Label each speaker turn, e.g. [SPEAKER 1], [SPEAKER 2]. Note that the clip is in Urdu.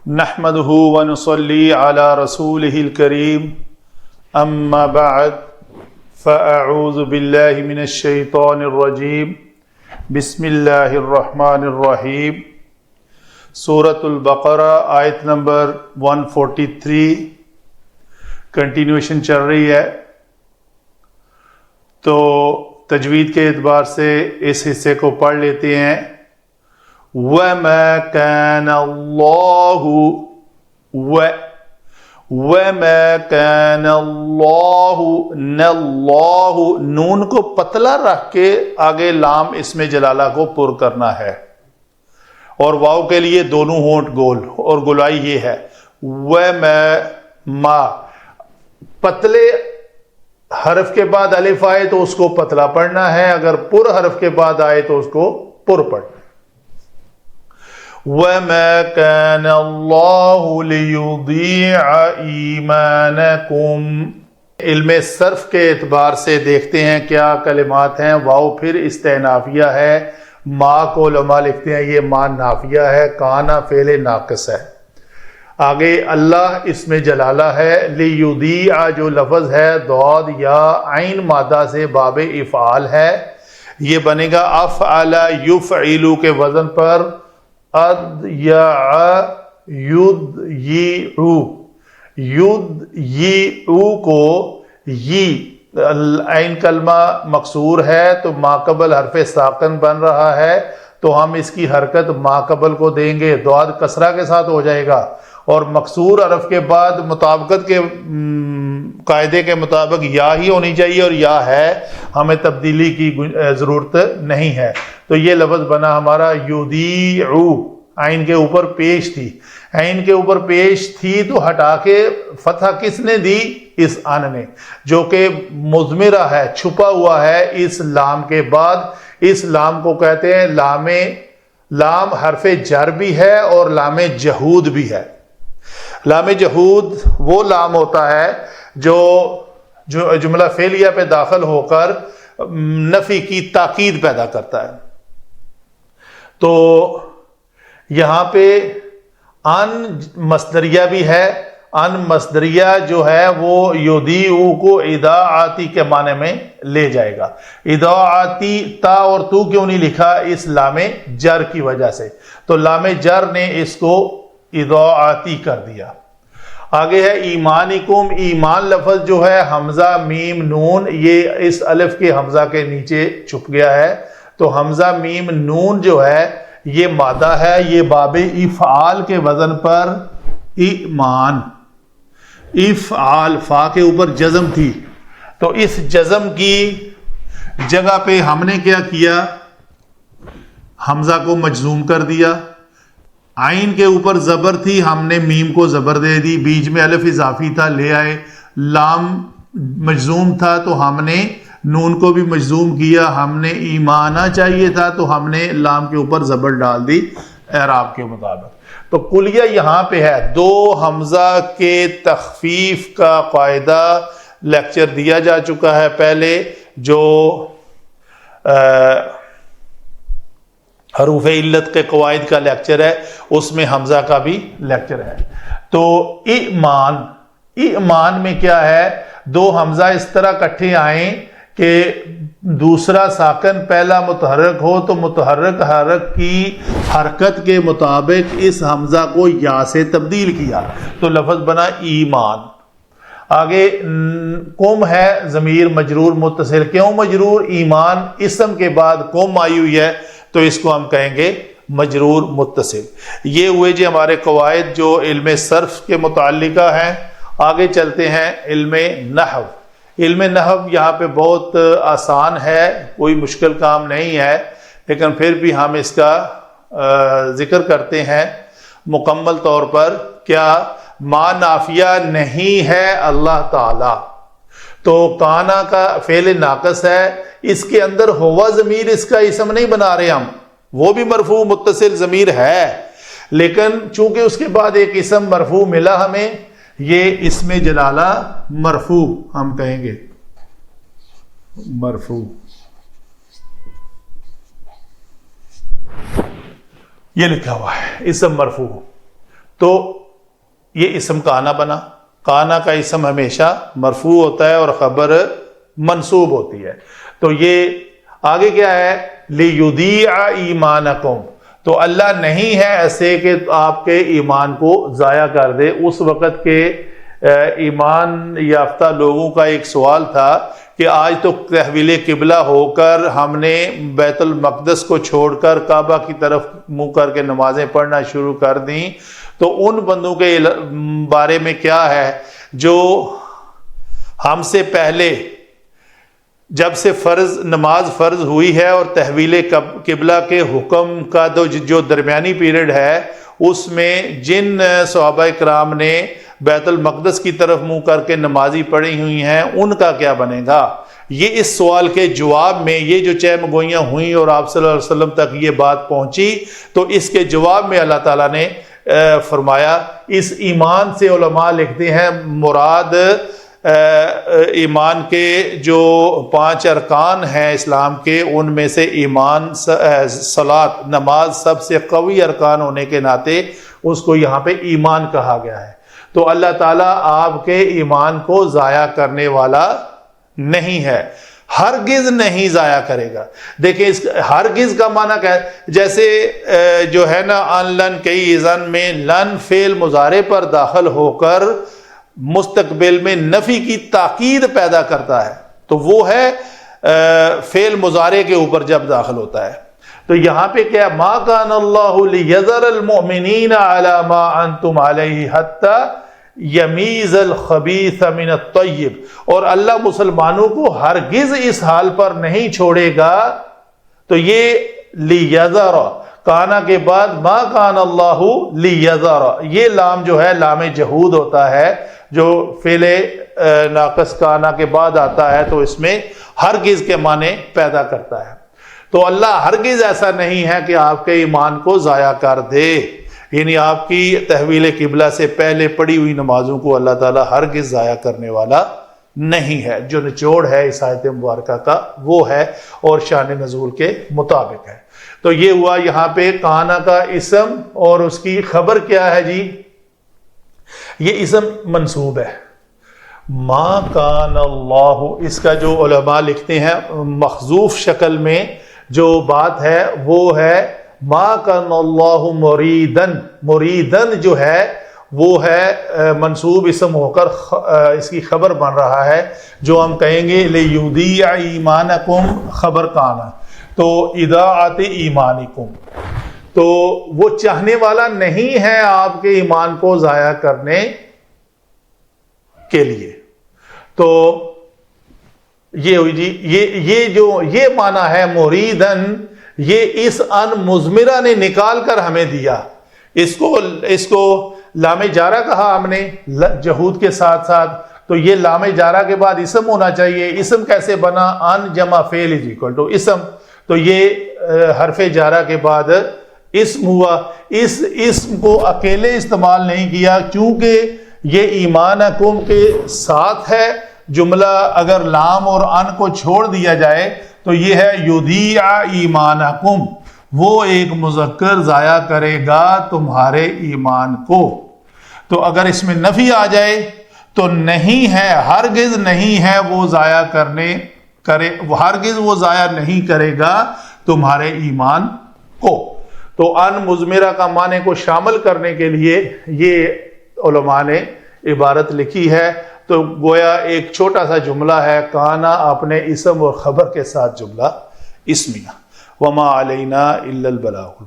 [SPEAKER 1] نحمده ونصلي على رسوله الكريم اما بعد فاعوذ بالله من الشيطان الرجيم بسم اللہ الرحمن الرحیم۔ سورۃ البقرہ آیت نمبر 143 کنٹینیوشن چل رہی ہے، تو تجوید کے اعتبار سے اس حصے کو پڑھ لیتے ہیں۔ وَمَا كَانَ اللَّهُ وَمَا كَانَ اللَّهُ نَاللَّهُ، نون کو پتلا رکھ کے آگے لام اسم جلالہ کو پر کرنا ہے، اور واو کے لیے دونوں ہونٹ گول، اور گولائی یہ ہے ما پتلے حرف کے بعد الف آئے تو اس کو پتلا پڑھنا ہے، اگر پر حرف کے بعد آئے تو اس کو پر پڑھنا ہے۔ وَمَا كَانَ اللَّهُ لِيُضِيعَ إِيمَانَكُمْ۔ علم صرف کے اعتبار سے دیکھتے ہیں کیا کلمات ہیں۔ واو پھر استئنافیہ ہے، ما کو علماء لکھتے ہیں یہ ما نافیہ ہے، کانا فعل ناقص ہے، آگے اللہ اسم جلالہ ہے، لیضیع جو لفظ ہے ضاد یا عین مادہ سے باب افعال ہے، یہ بنے گا افعل یفعل کے وزن پر، یضیع کو عین کلمہ مکسور ہے تو ماقبل حرف ساکن بن رہا ہے، تو ہم اس کی حرکت ماقبل کو دیں گے، ضاد کسرہ کے ساتھ ہو جائے گا، اور مکسور حرف کے بعد مطابقت کے قاعدے کے مطابق یا ہی ہونی چاہیے، اور یا ہے، ہمیں تبدیلی کی ضرورت نہیں ہے۔ تو یہ لفظ بنا ہمارا یضیع، عین کے اوپر پیش تھی، عین کے اوپر پیش تھی تو ہٹا کے فتح کس نے دی؟ اس ان نے، جو کہ مضمرہ ہے، چھپا ہوا ہے اس لام کے بعد۔ اس لام کو کہتے ہیں لام حرف جر بھی ہے اور لام جہود بھی ہے۔ لام جہود وہ لام ہوتا ہے جو جملہ فعلیہ پہ داخل ہو کر نفی کی تاکید پیدا کرتا ہے۔ تو یہاں پہ ان مصدریہ بھی ہے، ان مصدریہ جو ہے وہ یضیع کو اضاعتی کے معنی میں لے جائے گا۔ اضاعتی تا اور تو کیوں نہیں لکھا؟ اس لام جر کی وجہ سے، تو لام جر نے اس کو اضاعتی کر دیا۔ آگے ہے ایمانکم، ایمان لفظ جو ہے حمزہ میم نون، یہ اس الف کے حمزہ کے نیچے چھپ گیا ہے، تو حمزہ میم نون جو ہے یہ مادہ ہے، یہ باب افعال کے وزن پر ایمان، افعال فا کے اوپر جزم تھی، تو اس جزم کی جگہ پہ ہم نے کیا کیا؟ حمزہ کو مجزوم کر دیا، عین کے اوپر زبر تھی، ہم نے میم کو زبر دے دی، بیچ میں الف اضافی تھا لے آئے، لام مجزوم تھا تو ہم نے نون کو بھی مجزوم کیا، ہم نے ایمانہ چاہیے تھا تو ہم نے لام کے اوپر زبر ڈال دی اعراب کے مطابق۔ تو کلیہ یہاں پہ ہے، دو حمزہ کے تخفیف کا قاعدہ لیکچر دیا جا چکا ہے پہلے، جو حروف علت کے قواعد کا لیکچر ہے، اس میں حمزہ کا بھی لیکچر ہے۔ تو ایمان میں کیا ہے؟ دو حمزہ اس طرح کٹھے آئیں کہ دوسرا ساکن پہلا متحرک ہو تو متحرک حرک کی حرکت کے مطابق اس حمزہ کو یا سے تبدیل کیا، تو لفظ بنا ایمان۔ آگے کم ہے ضمیر مجرور متصل، کیوں مجرور؟ ایمان اسم کے بعد کم آئی ہوئی ہے تو اس کو ہم کہیں گے مجرور متصل۔ یہ ہوئے جی ہمارے قواعد جو علم صرف کے متعلقہ ہیں۔ آگے چلتے ہیں علم نحو۔ علم نحو یہاں پہ بہت آسان ہے، کوئی مشکل کام نہیں ہے، لیکن پھر بھی ہم اس کا ذکر کرتے ہیں مکمل طور پر۔ کیا ما نافیہ نہیں ہے اللہ تعالی، تو کانا کا فعل ناقص ہے، اس کے اندر ہوا ضمیر اس کا اسم نہیں بنا رہے ہم، وہ بھی مرفوع متصل ضمیر ہے، لیکن چونکہ اس کے بعد ایک اسم مرفوع ملا ہمیں، یہ اسم جلالہ مرفوع ہم کہیں گے، مرفوع۔ یہ لکھا ہوا ہے اسم مرفوع، تو یہ اسم کانا بنا. کانا کا اسم ہمیشہ مرفوع ہوتا ہے اور خبر منصوب ہوتی ہے. تو یہ آگے کیا ہے؟ لِيُضِيعَ ایمانکم. تو اللہ نہیں ہے ایسے کہ آپ کے ایمان کو ضائع کر دے. اس وقت کے ایمان یافتہ لوگوں کا ایک سوال تھا کہ آج تو تحویل قبلہ ہو کر ہم نے بیت المقدس کو چھوڑ کر کعبہ کی طرف منہ کر کے نمازیں پڑھنا شروع کر دیں، تو ان بندوں کے بارے میں کیا ہے جو ہم سے پہلے جب سے نماز فرض ہوئی ہے اور تحویل قبلہ کے حکم کا جو درمیانی پیریڈ ہے، اس میں جن صحابہ کرام نے بیت المقدس کی طرف منہ کر کے نمازی پڑھی ہوئی ہیں، ان کا کیا بنے گا؟ یہ اس سوال کے جواب میں یہ جو چہ مگوئیاں ہوئیں اور آپ صلی اللہ علیہ وسلم تک یہ بات پہنچی، تو اس کے جواب میں اللہ تعالیٰ نے فرمایا اس ایمان سے علماء لکھتے ہیں مراد ایمان کے جو 5 ارکان ہیں اسلام کے، ان میں سے ایمان صلاۃ نماز سب سے قوی ارکان ہونے کے ناطے اس کو یہاں پہ ایمان کہا گیا ہے. تو اللہ تعالیٰ آپ کے ایمان کو ضائع کرنے والا نہیں ہے، ہرگز نہیں ضائع کرے گا. دیکھیں اس ہرگز کا معنی کیا ہے؟ جیسے جو ہے نا ان لن کئی زن میں لن فعل مضارع پر داخل ہو کر مستقبل میں نفی کی تاکید پیدا کرتا ہے، تو وہ ہے فعل مضارع کے اوپر جب داخل ہوتا ہے. تو یہاں پہ کیا ما کان اللہ لیذر المؤمنین علی ما انتم علیہ حتی یمیز الخبیث من الطیب، اور اللہ مسلمانوں کو ہرگز اس حال پر نہیں چھوڑے گا. تو یہ لیذر کانا کے بعد ما کان اللہ لیذر، یہ لام جو ہے لام جہود ہوتا ہے جو فعل ناقص کانا کے بعد آتا ہے، تو اس میں ہرگز کے معنی پیدا کرتا ہے. تو اللہ ہرگز ایسا نہیں ہے کہ آپ کے ایمان کو ضائع کر دے، یعنی آپ کی تحویل قبلہ سے پہلے پڑھی ہوئی نمازوں کو اللہ تعالیٰ ہرگز ضائع کرنے والا نہیں ہے. جو نچوڑ ہے اس آیت مبارکہ کا وہ ہے اور شان نزول کے مطابق ہے. تو یہ ہوا یہاں پہ کانا کا اسم، اور اس کی خبر کیا ہے جی؟ یہ اسم منصوب ہے. ما کان اللہ، اس کا جو علماء لکھتے ہیں مخذوف شکل میں جو بات ہے وہ ہے ما کان اللہ مریدن. مریدن جو ہے وہ ہے منصوب اسم ہو کر اس کی خبر بن رہا ہے، جو ہم کہیں گے لیودیع ایمانکم خبر کانا. تو اذاعت ایمانکم، تو وہ چاہنے والا نہیں ہے آپ کے ایمان کو ضائع کرنے کے لیے. تو یہ ہوئی جی یہ معنی ہے مریدن، یہ اس ان مضمرہ نے نکال کر ہمیں دیا. اس کو لام جارہ کہا ہم نے جہود کے ساتھ ساتھ، تو یہ لام جارہ کے بعد اسم ہونا چاہیے. اسم کیسے بنا؟ ان جمع فعل از اکول ٹو اسم. تو یہ حرف جارہ کے بعد اسم ہوا. اس اسم کو اکیلے استعمال نہیں کیا کیونکہ یہ ایمانکم کے ساتھ ہے. جملہ اگر لام اور ان کو چھوڑ دیا جائے تو یہ ہے یودیع ایمانکم، وہ ایک مذکر ضائع کرے گا تمہارے ایمان کو. تو اگر اس میں نفی آ جائے تو نہیں ہے، ہرگز نہیں ہے وہ ضائع ہرگز وہ ضائع نہیں کرے گا تمہارے ایمان کو. تو ان مضمرہ کا معنی کو شامل کرنے کے لیے یہ علماء نے عبارت لکھی ہے. تو گویا ایک چھوٹا سا جملہ ہے کانا اپنے اسم اور خبر کے ساتھ جملہ اسمیہ. وما علینا الا البلاغ.